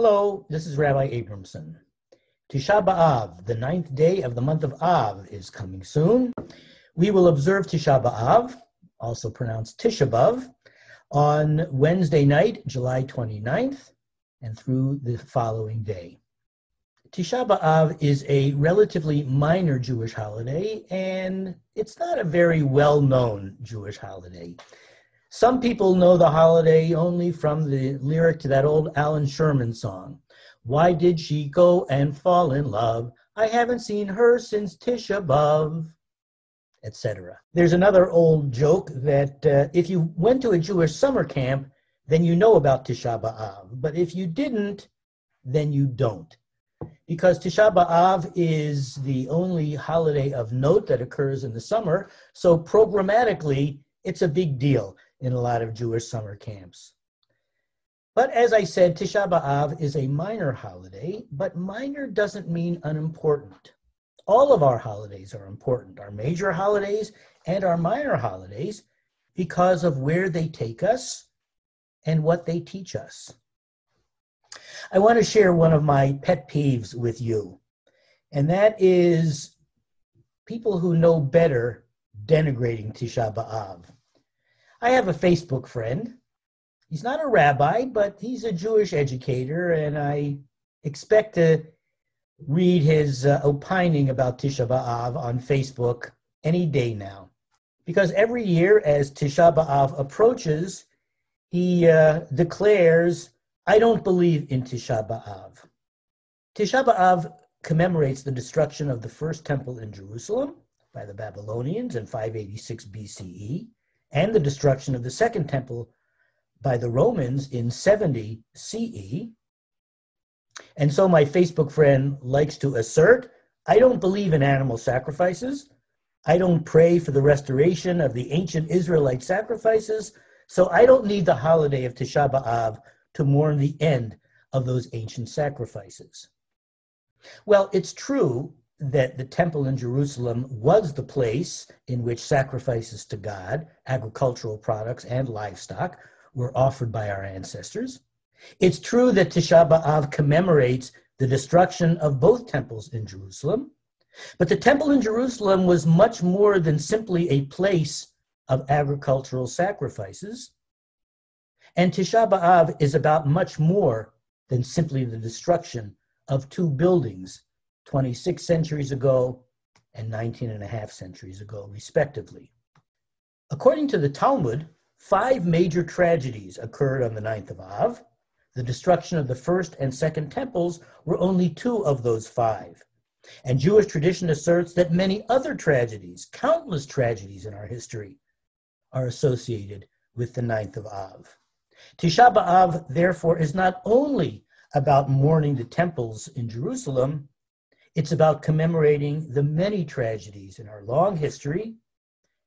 Hello, this is Rabbi Abramson. Tish'ah B'Av, the 9th day of the month of Av, is coming soon. We will observe Tish'ah B'Av, also pronounced Tisha B'Av, on Wednesday night, July 29th, and through the following day. Tish'ah B'Av is a relatively minor Jewish holiday, and it's not a very well-known Jewish holiday. Some people know the holiday only from the lyric to that old Alan Sherman song, "Why did she go and fall in love? I haven't seen her since Tisha B'Av," etc. There's another old joke that if you went to a Jewish summer camp, then you know about Tisha B'Av. But if you didn't, then you don't. Because Tisha B'Av is the only holiday of note that occurs in the summer, so programmatically, it's a big deal in a lot of Jewish summer camps. But as I said, Tisha B'Av is a minor holiday, but minor doesn't mean unimportant. All of our holidays are important, our major holidays and our minor holidays, because of where they take us and what they teach us. I want to share one of my pet peeves with you, and that is people who know better denigrating Tisha B'Av. I have a Facebook friend. He's not a rabbi, but he's a Jewish educator, and I expect to read his opining about Tisha B'Av on Facebook any day now. Because every year as Tisha B'Av approaches, he declares, "I don't believe in Tisha B'Av." Tisha B'Av commemorates the destruction of the first temple in Jerusalem by the Babylonians in 586 BCE, and the destruction of the second temple by the Romans in 70 CE. And so my Facebook friend likes to assert, "I don't believe in animal sacrifices. I don't pray for the restoration of the ancient Israelite sacrifices, so I don't need the holiday of Tisha B'Av to mourn the end of those ancient sacrifices." Well, it's true that the temple in Jerusalem was the place in which sacrifices to God, agricultural products, and livestock were offered by our ancestors. It's true that Tisha B'Av commemorates the destruction of both temples in Jerusalem, but the temple in Jerusalem was much more than simply a place of agricultural sacrifices, and Tisha B'Av is about much more than simply the destruction of two buildings 26 centuries ago and 19 and a half centuries ago, respectively. According to the Talmud, 5 major tragedies occurred on the 9th of Av. The destruction of the first and second temples were only 2 of those 5. And Jewish tradition asserts that many other tragedies, countless tragedies in our history, are associated with the 9th of Av. Tisha B'Av, therefore, is not only about mourning the temples in Jerusalem, it's about commemorating the many tragedies in our long history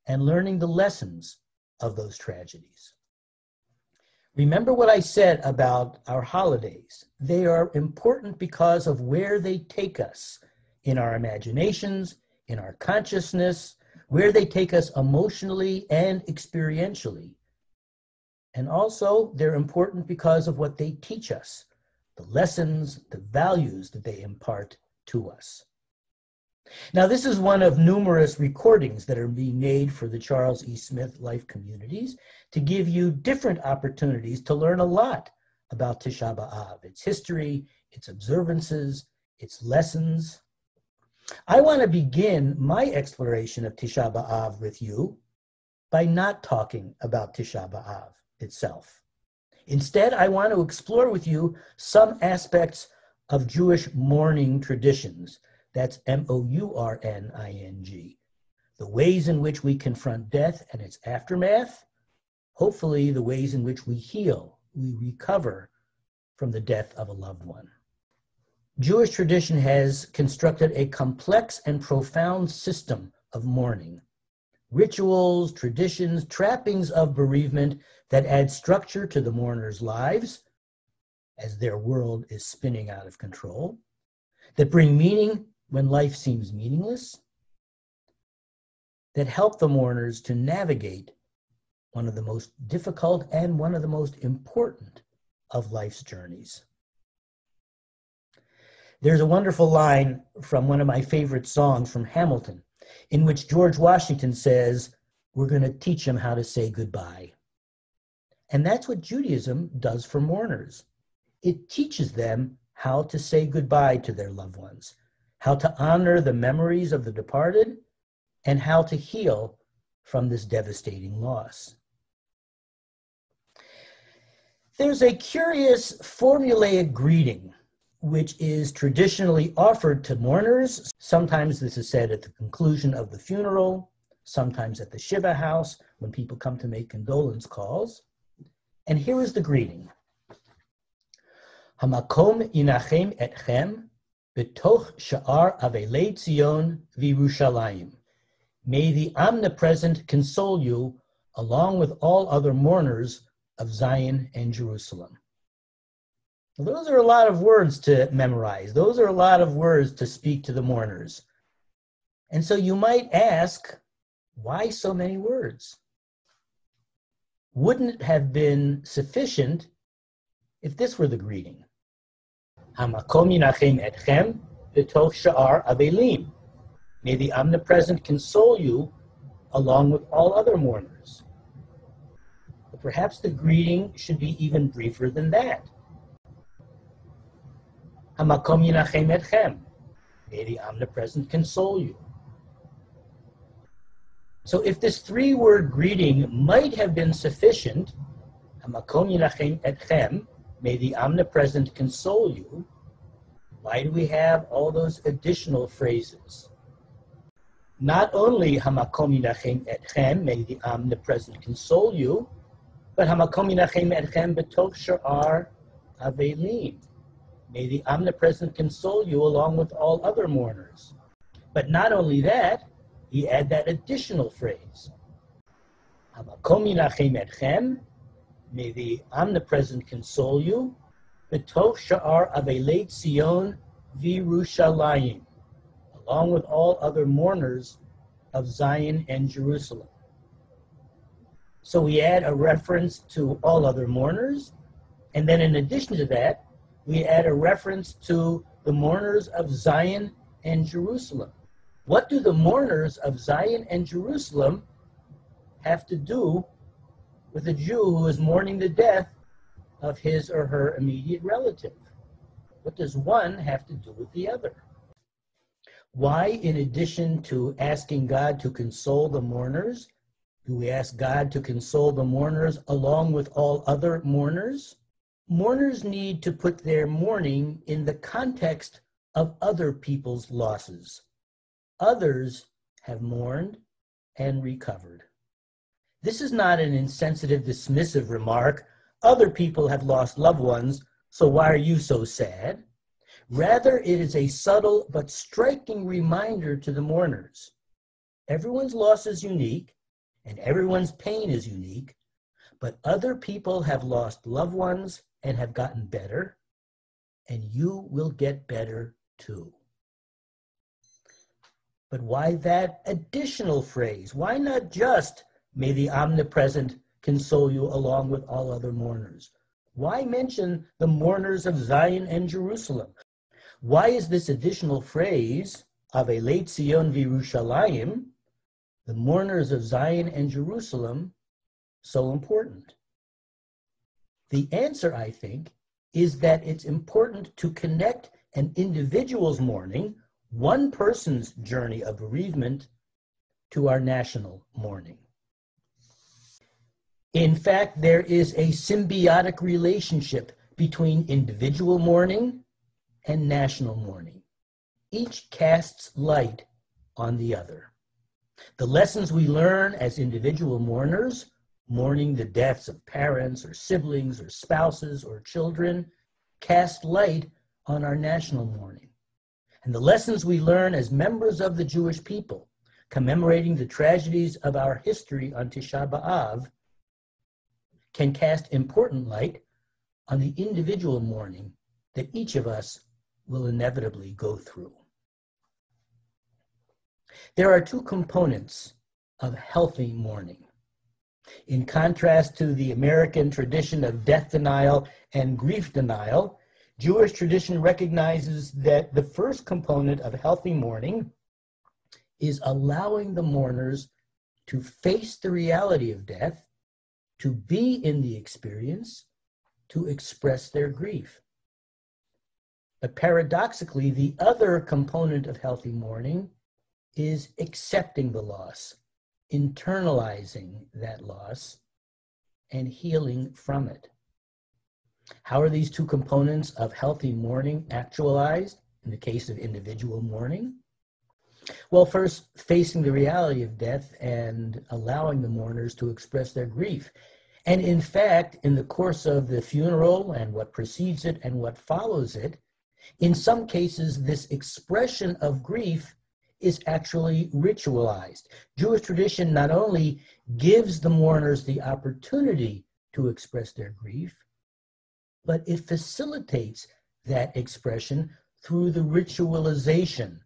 and learning the lessons of those tragedies. Remember what I said about our holidays. They are important because of where they take us in our imaginations, in our consciousness, where they take us emotionally and experientially. And also, they're important because of what they teach us, the lessons, the values that they impart to us. Now, this is one of numerous recordings that are being made for the Charles E. Smith Life Communities to give you different opportunities to learn a lot about Tisha B'Av, its history, its observances, its lessons. I want to begin my exploration of Tisha B'Av with you by not talking about Tisha B'Av itself. Instead, I want to explore with you some aspects of Jewish mourning traditions. That's M-O-U-R-N-I-N-G. The ways in which we confront death and its aftermath, hopefully the ways in which we heal, we recover from the death of a loved one. Jewish tradition has constructed a complex and profound system of mourning. Rituals, traditions, trappings of bereavement that add structure to the mourners' lives as their world is spinning out of control, that bring meaning when life seems meaningless, that help the mourners to navigate one of the most difficult and one of the most important of life's journeys. There's a wonderful line from one of my favorite songs from Hamilton, in which George Washington says, "We're going to teach them how to say goodbye." And that's what Judaism does for mourners. It teaches them how to say goodbye to their loved ones, how to honor the memories of the departed, and how to heal from this devastating loss. There's a curious formulaic greeting which is traditionally offered to mourners. Sometimes this is said at the conclusion of the funeral, sometimes at the Shiva house when people come to make condolence calls. And here is the greeting. Hamakom yinachem etchem betoch sha'ar avelei Tzion v'Yerushalayim. May the omnipresent console you along with all other mourners of Zion and Jerusalem. Those are a lot of words to memorize. Those are a lot of words to speak to the mourners. And so you might ask, why so many words? Wouldn't it have been sufficient if this were the greeting? Hamakom yinachem etchem b'toch sha'ar avelim. May the omnipresent console you along with all other mourners. But perhaps the greeting should be even briefer than that. Hamakom yinachem etchem. May the omnipresent console you. So if this three-word greeting might have been sufficient, Hamakom yinachem etchem, may the omnipresent console you, why do we have all those additional phrases? Not only Hamakom yinachem etchem, may the omnipresent console you, but Hamakom yinachem etchem betoch sha'ar avelim. May the omnipresent console you along with all other mourners. But not only that, he add that additional phrase. Hamakom yinachem etchem, may the omnipresent console you, betoch sha'ar avelei Tzion v'Yerushalayim, along with all other mourners of Zion and Jerusalem. So we add a reference to all other mourners, and then in addition to that, we add a reference to the mourners of Zion and Jerusalem. What do the mourners of Zion and Jerusalem have to do with a Jew who is mourning the death of his or her immediate relative? What does one have to do with the other? Why, in addition to asking God to console the mourners, do we ask God to console the mourners along with all other mourners? Mourners need to put their mourning in the context of other people's losses. Others have mourned and recovered. This is not an insensitive, dismissive remark. Other people have lost loved ones, so why are you so sad? Rather, it is a subtle but striking reminder to the mourners. Everyone's loss is unique, and everyone's pain is unique, but other people have lost loved ones and have gotten better, and you will get better too. But why that additional phrase? Why not just, may the omnipresent console you along with all other mourners? Why mention the mourners of Zion and Jerusalem? Why is this additional phrase, Avelei Tzion v'Yerushalayim, the mourners of Zion and Jerusalem, so important? The answer, I think, is that it's important to connect an individual's mourning, one person's journey of bereavement, to our national mourning. In fact, there is a symbiotic relationship between individual mourning and national mourning. Each casts light on the other. The lessons we learn as individual mourners, mourning the deaths of parents or siblings or spouses or children, cast light on our national mourning. And the lessons we learn as members of the Jewish people, commemorating the tragedies of our history on Tish'ah B'Av, can cast important light on the individual mourning that each of us will inevitably go through. There are two components of healthy mourning. In contrast to the American tradition of death denial and grief denial, Jewish tradition recognizes that the first component of healthy mourning is allowing the mourners to face the reality of death, to be in the experience, to express their grief. But paradoxically, the other component of healthy mourning is accepting the loss, internalizing that loss, and healing from it. How are these two components of healthy mourning actualized in the case of individual mourning? Well, first, facing the reality of death and allowing the mourners to express their grief. And in fact, in the course of the funeral and what precedes it and what follows it, in some cases, this expression of grief is actually ritualized. Jewish tradition not only gives the mourners the opportunity to express their grief, but it facilitates that expression through the ritualization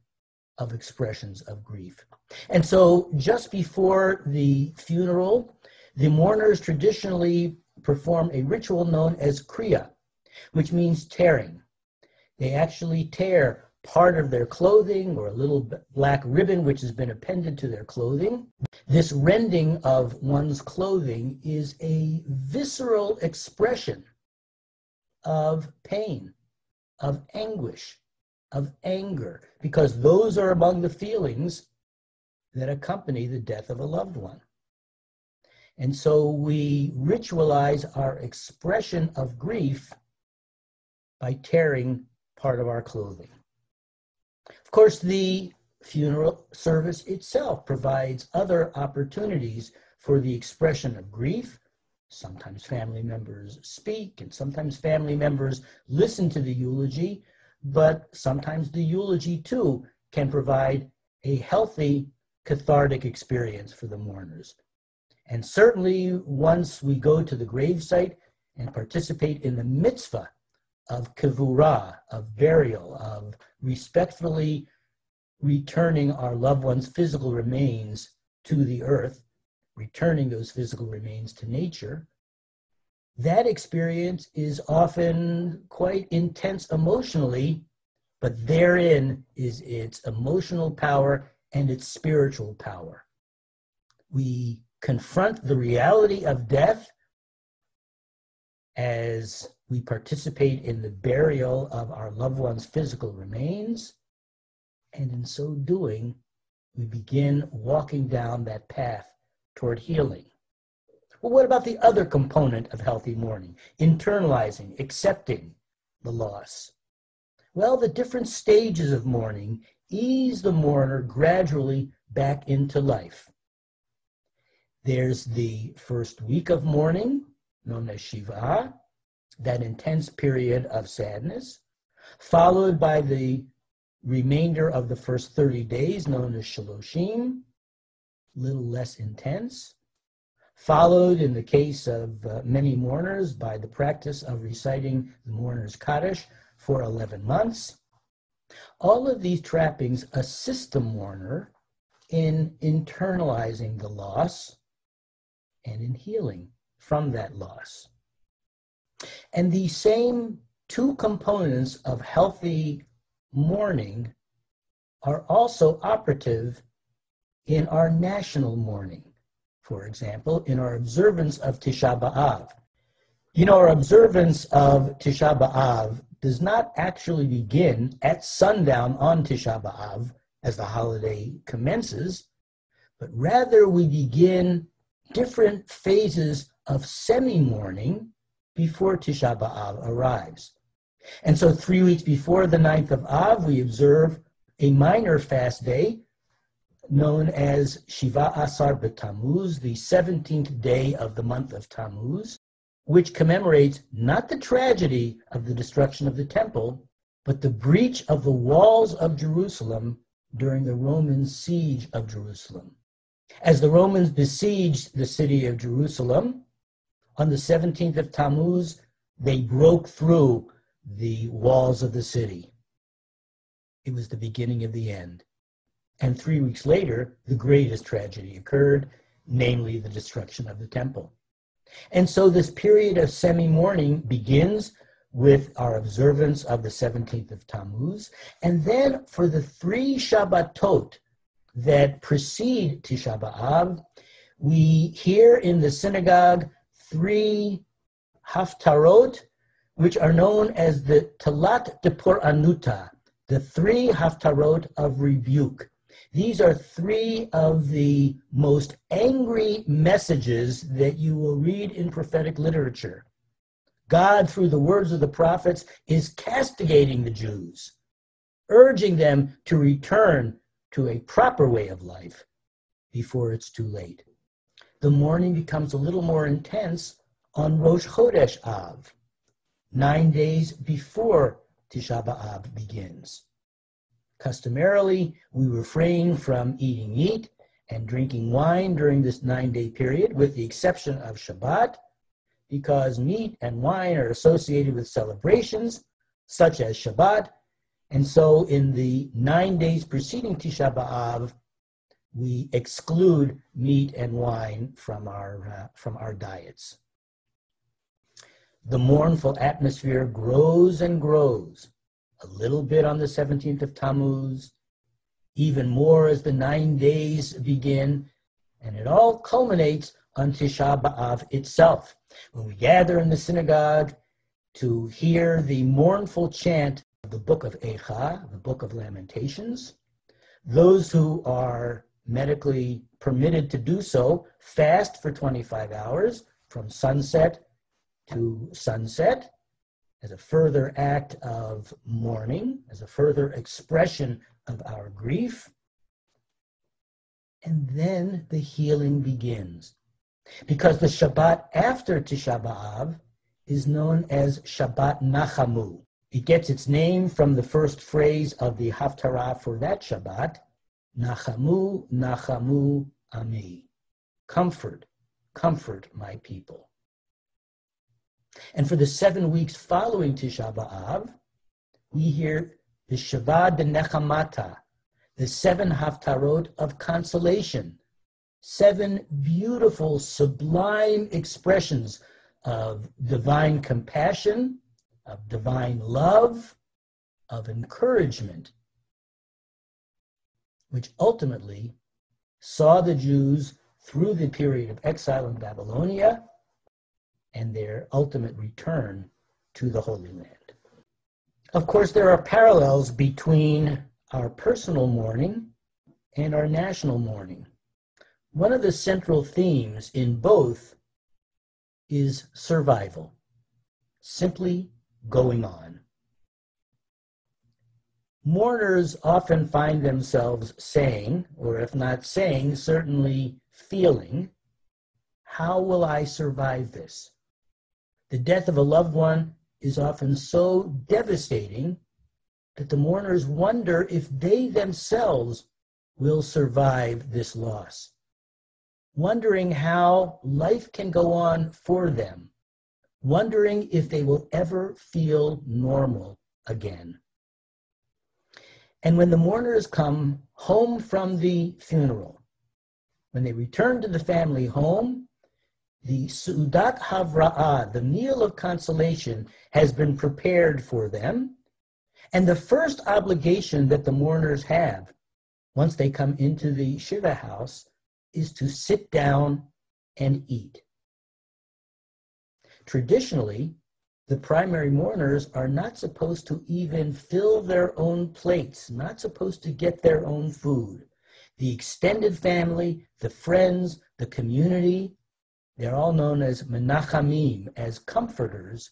of expressions of grief. And so just before the funeral, the mourners traditionally perform a ritual known as kriya, which means tearing. They actually tear part of their clothing or a little black ribbon which has been appended to their clothing. This rending of one's clothing is a visceral expression of pain, of anguish, of anger, because those are among the feelings that accompany the death of a loved one. And so we ritualize our expression of grief by tearing part of our clothing. Of course, the funeral service itself provides other opportunities for the expression of grief. Sometimes family members speak, and sometimes family members listen to the eulogy, but sometimes the eulogy too can provide a healthy cathartic experience for the mourners. And certainly once we go to the gravesite and participate in the mitzvah of kavurah, of burial, of respectfully returning our loved one's physical remains to the earth, returning those physical remains to nature, that experience is often quite intense emotionally, but therein is its emotional power and its spiritual power. We confront the reality of death as we participate in the burial of our loved one's physical remains, and in so doing, we begin walking down that path toward healing. Well, what about the other component of healthy mourning? Internalizing, accepting the loss. Well, the different stages of mourning ease the mourner gradually back into life. There's the first week of mourning, known as Tish'ah, that intense period of sadness, followed by the remainder of the first 30 days, known as Shaloshim, a little less intense, followed in the case of many mourners by the practice of reciting the mourner's Kaddish for 11 months. All of these trappings assist the mourner in internalizing the loss and in healing from that loss. And these same two components of healthy mourning are also operative in our national mourning. For example, in our observance of Tish'ah B'Av. You know, our observance of Tish'ah B'Av does not actually begin at sundown on Tish'ah B'Av as the holiday commences, but rather we begin different phases of semi-mourning before Tish'ah B'Av arrives. And so 3 weeks before the 9th of Av, we observe a minor fast day known as Shiva Asar B'Tammuz, the 17th day of the month of Tammuz, which commemorates not the tragedy of the destruction of the temple, but the breach of the walls of Jerusalem during the Roman siege of Jerusalem. As the Romans besieged the city of Jerusalem, on the 17th of Tammuz, they broke through the walls of the city. It was the beginning of the end. And 3 weeks later, the greatest tragedy occurred, namely the destruction of the temple. And so this period of semi-mourning begins with our observance of the 17th of Tammuz. And then for the 3 Shabbatot that precede Tisha B'Av, we hear in the synagogue 3 haftarot, which are known as the Talat de Poranuta, the 3 haftarot of rebuke. These are 3 of the most angry messages that you will read in prophetic literature. God, through the words of the prophets, is castigating the Jews, urging them to return to a proper way of life before it's too late. The mourning becomes a little more intense on Rosh Chodesh Av, 9 days before Tisha B'Av begins. Customarily, we refrain from eating meat and drinking wine during this 9-day period, with the exception of Shabbat, because meat and wine are associated with celebrations, such as Shabbat, and so in the 9 days preceding Tisha B'Av, we exclude meat and wine from our diets. The mournful atmosphere grows and grows, a little bit on the 17th of Tammuz, even more as the 9 days begin, and it all culminates on Tisha B'Av itself, when we gather in the synagogue to hear the mournful chant of the book of Eicha, the book of Lamentations. Those who are medically permitted to do so fast for 25 hours from sunset to sunset as a further act of mourning, as a further expression of our grief. And then the healing begins, because the Shabbat after Tisha B'Av is known as Shabbat Nachamu. It gets its name from the first phrase of the Haftarah for that Shabbat, Nachamu, Nachamu Ami. Comfort, comfort my people. And for the 7 weeks following Tisha B'Av, we hear the Shabbat de Nechamata, the 7 Haftarot of consolation, 7 beautiful, sublime expressions of divine compassion, of divine love, of encouragement, which ultimately saw the Jews through the period of exile in Babylonia and their ultimate return to the Holy Land. Of course, there are parallels between our personal mourning and our national mourning. One of the central themes in both is survival, simply going on. Mourners often find themselves saying, or if not saying, certainly feeling, how will I survive this? The death of a loved one is often so devastating that the mourners wonder if they themselves will survive this loss, wondering how life can go on for them, wondering if they will ever feel normal again. And when the mourners come home from the funeral, when they return to the family home, the Su'udat Havra'ah, the meal of consolation, has been prepared for them. And the first obligation that the mourners have once they come into the Shiva house is to sit down and eat. Traditionally, the primary mourners are not supposed to even fill their own plates, not supposed to get their own food. The extended family, the friends, the community, they're all known as menachamim, as comforters,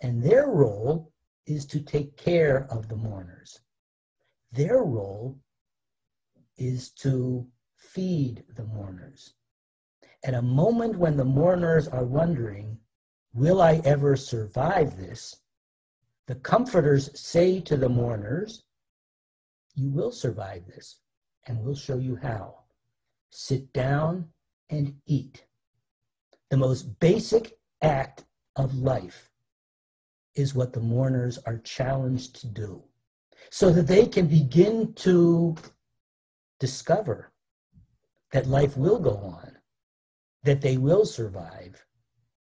and their role is to take care of the mourners. Their role is to feed the mourners. At a moment when the mourners are wondering, will I ever survive this? The comforters say to the mourners, you will survive this, and we'll show you how. Sit down and eat. The most basic act of life is what the mourners are challenged to do, so that they can begin to discover that life will go on, that they will survive,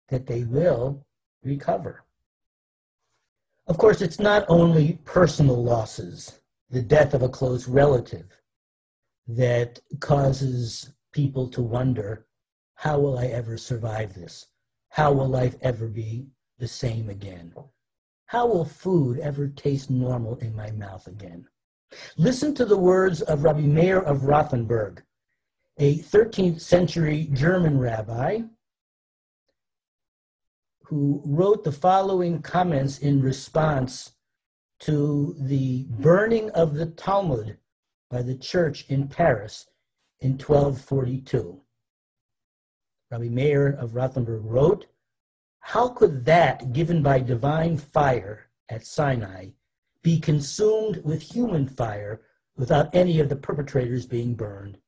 that they will recover. Of course, it's not only personal losses, the death of a close relative, that causes people to wonder, how will I ever survive this? How will life ever be the same again? How will food ever taste normal in my mouth again? Listen to the words of Rabbi Meir of Rothenburg, a 13th century German rabbi who wrote the following comments in response to the burning of the Talmud by the church in Paris in 1242. Rabbi Meir of Rothenburg wrote, "How could that given by divine fire at Sinai be consumed with human fire without any of the perpetrators being burned?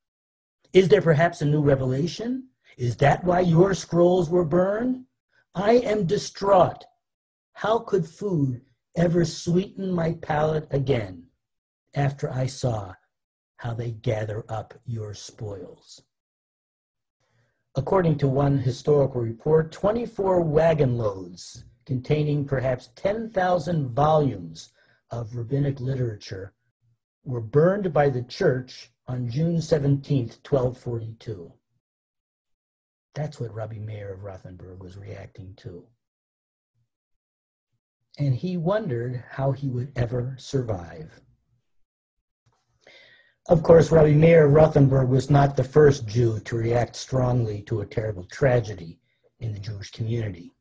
Is there perhaps a new revelation? Is that why your scrolls were burned? I am distraught. How could food ever sweeten my palate again after I saw how they gather up your spoils?" According to one historical report, 24 wagon loads containing perhaps 10,000 volumes of rabbinic literature were burned by the church on June 17th, 1242. That's what Rabbi Meir of Rothenburg was reacting to. And he wondered how he would ever survive. Of course, Rabbi Meir of Rothenburg was not the first Jew to react strongly to a terrible tragedy in the Jewish community.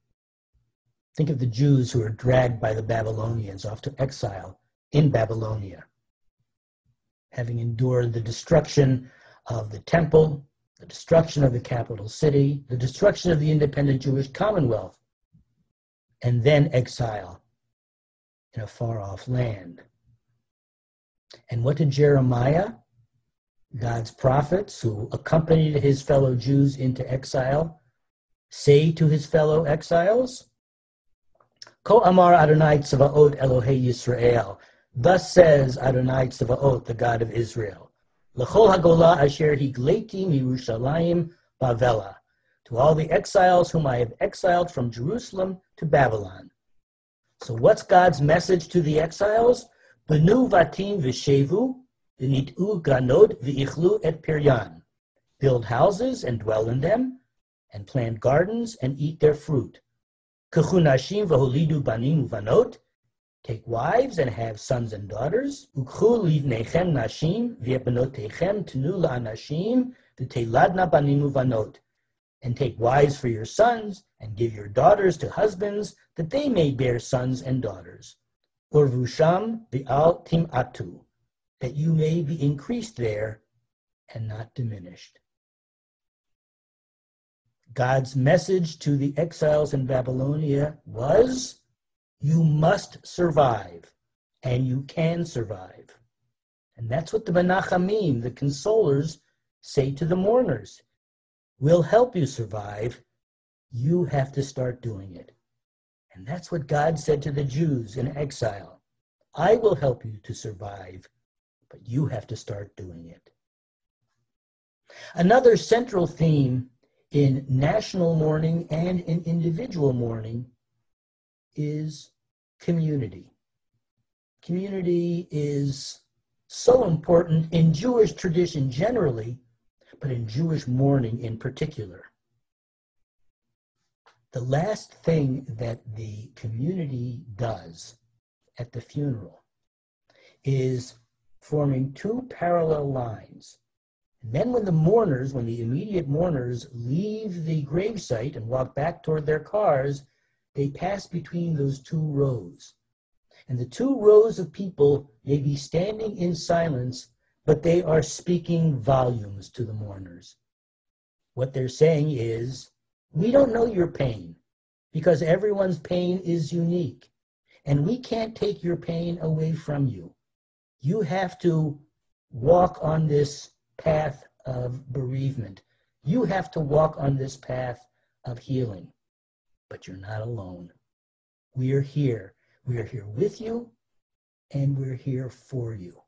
Think of the Jews who were dragged by the Babylonians off to exile in Babylonia, having endured the destruction of the temple, the destruction of the capital city, the destruction of the independent Jewish Commonwealth, and then exile in a far-off land. And what did Jeremiah, God's prophets who accompanied his fellow Jews into exile, say to his fellow exiles? Ko amar Adonai Tzavaot Elohei Yisrael. Thus says Adonai Tzavaot, the God of Israel. L'chol hagola asher higleiti miYerushalayim Bavela. To all the exiles whom I have exiled from Jerusalem to Babylon. So what's God's message to the exiles? Benu vatim v'shevu v'nit'u ganod v'ichlu et piryan. Build houses and dwell in them, and plant gardens and eat their fruit. K'chu nashim v'holidu banim uvanot. Take wives and have sons and daughters. Ukchu livnechem nashim v'yebenotechem tenu la'anashim v'teiladna banim uvanot. And take wives for your sons and give your daughters to husbands, that they may bear sons and daughters. Urvusham v'al tim'atu, that you may be increased there and not diminished. God's message to the exiles in Babylonia was, you must survive, and you can survive. And that's what the Menachamim, the consolers, say to the mourners. We'll help you survive. You have to start doing it. And that's what God said to the Jews in exile. I will help you to survive, but you have to start doing it. Another central theme in national mourning and in individual mourning is community. Community is so important in Jewish tradition generally, but in Jewish mourning in particular. The last thing that the community does at the funeral is forming two parallel lines. And then when the immediate mourners leave the gravesite and walk back toward their cars, they pass between those two rows. And the two rows of people may be standing in silence, but they are speaking volumes to the mourners. What they're saying is, we don't know your pain, because everyone's pain is unique, and we can't take your pain away from you. You have to walk on this path of bereavement. You have to walk on this path of healing, but you're not alone. We are here. We are here with you, and we're here for you.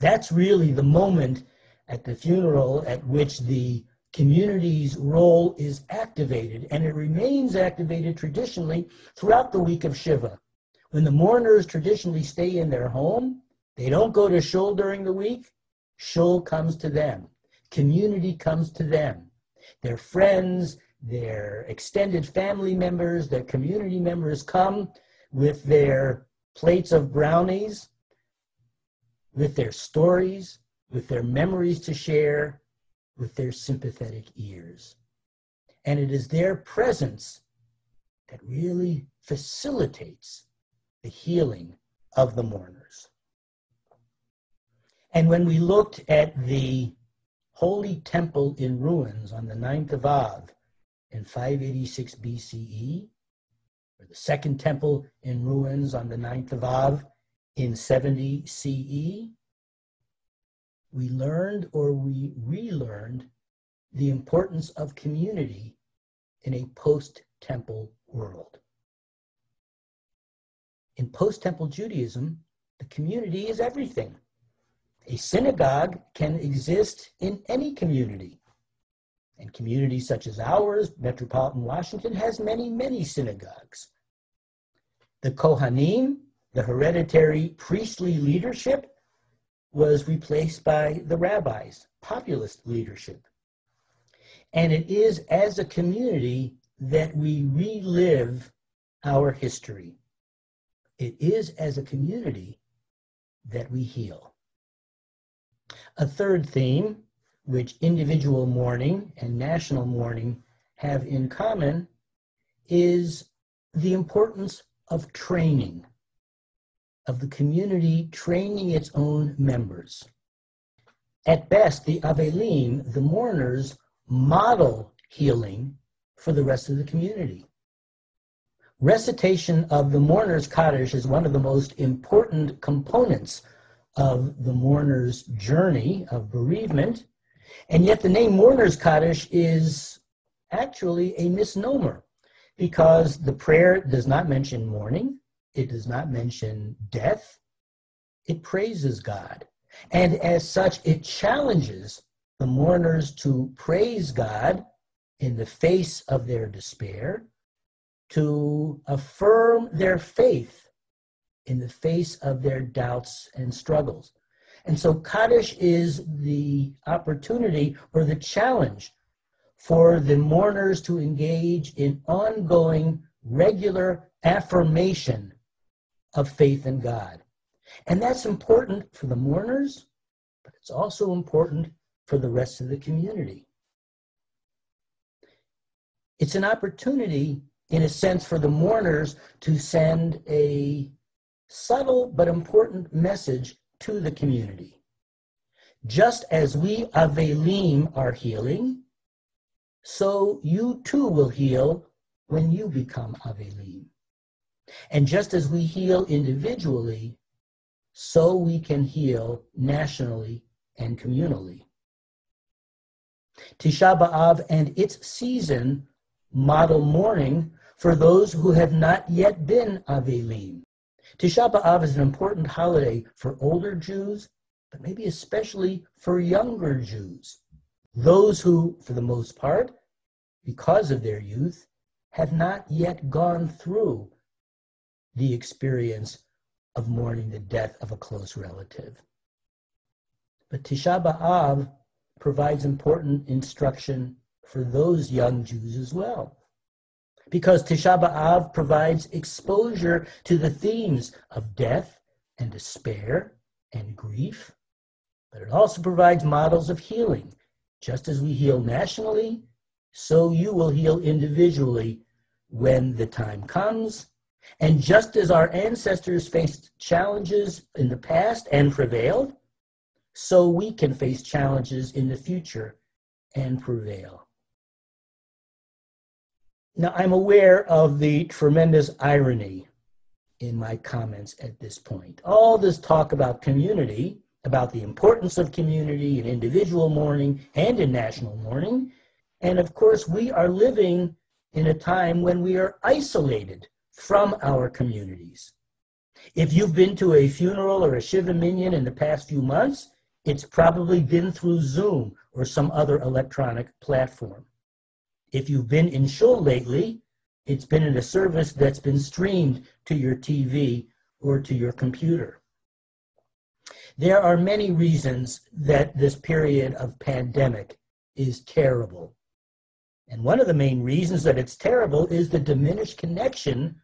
That's really the moment at the funeral at which the community's role is activated, and it remains activated traditionally throughout the week of Shiva, When the mourners traditionally stay in their home, they don't go to shul during the week. Shul comes to them. Community comes to them. Their friends, their extended family members, their community members come with their plates of brownies, with their stories, with their memories to share, with their sympathetic ears. And it is their presence that really facilitates the healing of the mourners. And when we looked at the Holy Temple in ruins on the 9th of Av in 586 BCE, or the Second Temple in ruins on the 9th of Av in 70 CE, we learned, or we relearned, the importance of community in a post-temple world. In post-temple Judaism, the community is everything. A synagogue can exist in any community. And communities such as ours, metropolitan Washington, has many, many synagogues. The Kohanim, the hereditary priestly leadership, was replaced by the rabbis, populist leadership. And it is as a community that we relive our history. It is as a community that we heal. A third theme, which individual mourning and national mourning have in common, is the importance of training, of the community training its own members. At best, the Avelim, the mourners, model healing for the rest of the community. Recitation of the mourner's Kaddish is one of the most important components of the mourner's journey of bereavement, and yet the name mourner's Kaddish is actually a misnomer, because the prayer does not mention mourning, it does not mention death, it praises God. And as such, it challenges the mourners to praise God in the face of their despair, to affirm their faith in the face of their doubts and struggles. And so Kaddish is the opportunity or the challenge for the mourners to engage in ongoing, regular affirmation of faith in God. And that's important for the mourners, but it's also important for the rest of the community. It's an opportunity, in a sense, for the mourners to send a subtle but important message to the community. Just as we Avelim are healing, so you too will heal when you become Avelim. And just as we heal individually, so we can heal nationally and communally. Tish'ah B'Av and its season model mourning for those who have not yet been Avelim. Tish'ah B'Av is an important holiday for older Jews, but maybe especially for younger Jews. Those who, for the most part, because of their youth, have not yet gone through the experience of mourning the death of a close relative. But Tish'ah B'Av provides important instruction for those young Jews as well, because Tish'ah B'Av provides exposure to the themes of death and despair and grief, but it also provides models of healing. Just as we heal nationally, so you will heal individually when the time comes. And just as our ancestors faced challenges in the past and prevailed, so we can face challenges in the future and prevail. Now, I'm aware of the tremendous irony in my comments at this point. All this talk about community, about the importance of community in individual mourning and in national mourning, and of course we are living in a time when we are isolated from our communities. If you've been to a funeral or a Shiva Minyan in the past few months, it's probably been through Zoom or some other electronic platform. If you've been in shul lately, It's been in a service that's been streamed to your TV or to your computer. There are many reasons that this period of pandemic is terrible. And one of the main reasons that it's terrible is the diminished connection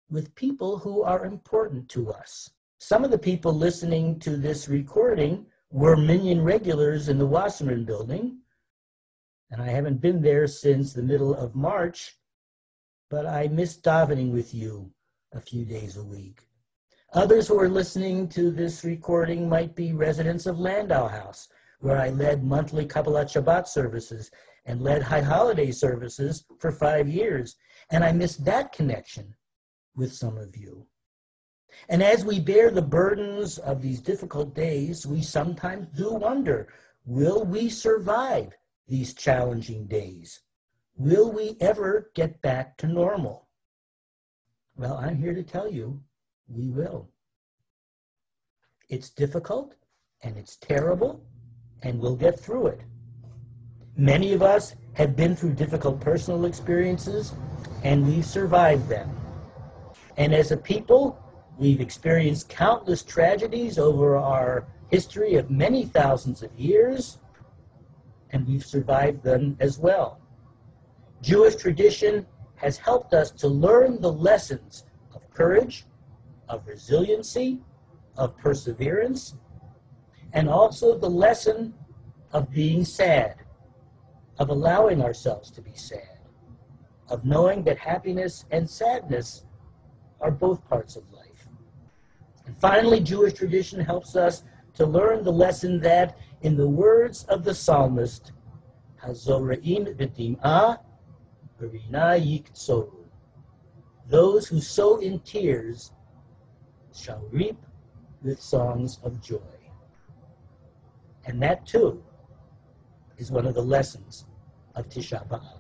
with people who are important to us. Some of the people listening to this recording were Minyan regulars in the Wasserman building, and I haven't been there since the middle of March, but I miss davening with you a few days a week. Others who are listening to this recording might be residents of Landau House, where I led monthly Kabbalat Shabbat services and led high holiday services for 5 years, and I miss that connection with some of you. And as we bear the burdens of these difficult days, we sometimes do wonder, will we survive these challenging days? Will we ever get back to normal? Well, I'm here to tell you, we will. It's difficult, and it's terrible, and we'll get through it. Many of us have been through difficult personal experiences, and we've survived them. And as a people, we've experienced countless tragedies over our history of many thousands of years, and we've survived them as well. Jewish tradition has helped us to learn the lessons of courage, of resiliency, of perseverance, and also the lesson of being sad, of allowing ourselves to be sad, of knowing that happiness and sadness are both parts of life. And finally, Jewish tradition helps us to learn the lesson that, in the words of the psalmist, Hazoraim v'dim'ah v'rina yiktsoru, those who sow in tears shall reap with songs of joy. And that, too, is one of the lessons of Tish'ah B'Av.